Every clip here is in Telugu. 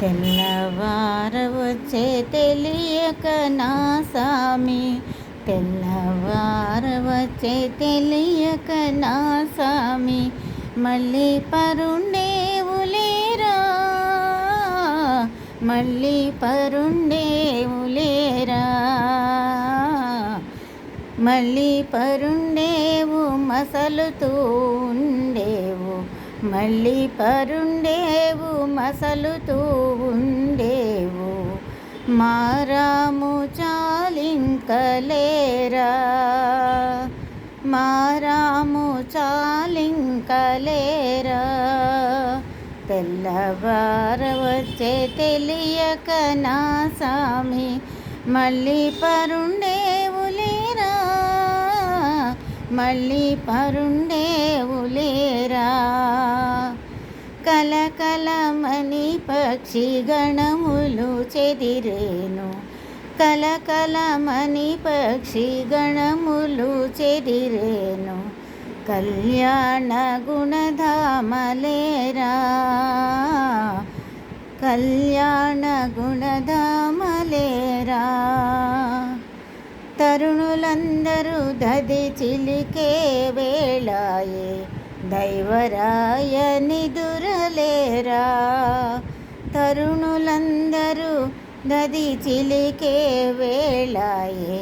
తెల్లవారవచ్చే తెలియక నా సామి, తెల్లవారవచ్చే తెలియక నా సామి, మళ్ళీ పరుండేవులేరా, మళ్ళీ పరుండేవులేరా, మళ్ళీ పరుండేవు మసలుతూ ఉండేవు, మళ్ళీ పరుండేవు మసలుతూ ఉండేవు, మారాము చాలింకలేరా, మారాము చాలింకలేరా, తెల్లవారవచ్చే తెలియక నా సామి, మళ్ళీ పరుండేవులేరా, మళ్ళీ పరుండేవులేరా, కలకలమని పక్షి గణములు చెదిరేను, కలకలమని పక్షి గణములు చెదిరేను, కళ్యాణ గుణధామలేరా, కళ్యాణ గుణధామలేరా, తరుణులందరూ దది చిలికే వేళాయే, దైవరాయ నిదురలేరా, తరుణులందరూ దది చిలికే వేళాయే,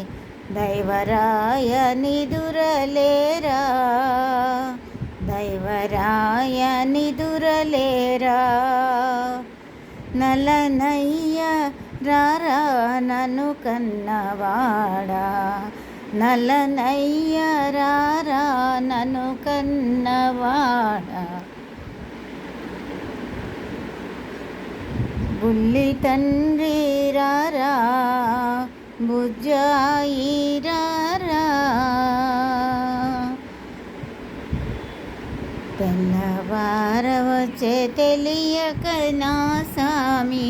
దైవరాయ నిదురలేరా, దైవరాయ నిదురలేరా, నలనయ్య రారా నన్ను కన్నవాడా, నలనయ్య రారా నన్ను కన్నవాడా, బుల్లి తండ్రి రారా, బుజ్జాయి రారా, తెల్లవారవచ్చే తెలియక నా సామి,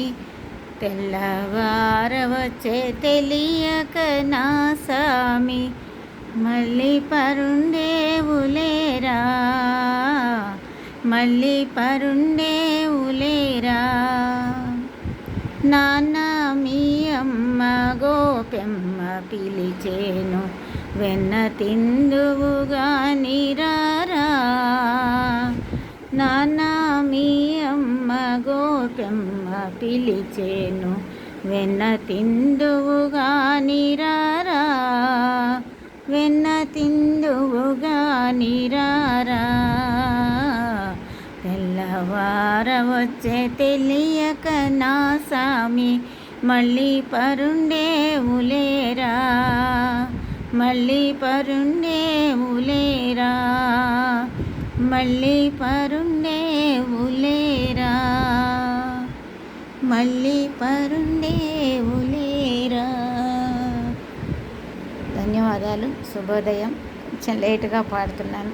తెల్లవారవచ్చే తెలియక నా సామి, మళ్ళీ పరుండేవులేరా, మళ్ళీ పరుండేవులేరా, నాన్న మీ అమ్మ గోపెమ్మ పిలిచేను, వెన్న తిందువుగా నిరారా, నాన్న మీ అమ్మ గోపెమ్మ పిలిచేను, వెన్న తిందువుగా నిరారా, వెన్న తిందువుగా నిరారా, తెల్లవారవచ్చే తెలియక నా సామి, మళ్ళీ పరుండేవులేరా, మళ్ళీ పరుండేవులేరా, మళ్ళీ పరుండేవులేరా, మళ్ళీ పరుండేవులేరా. ధన్యవాదాలు. శుభోదయం. కొంచెం లేటుగా పాడుతున్నాను.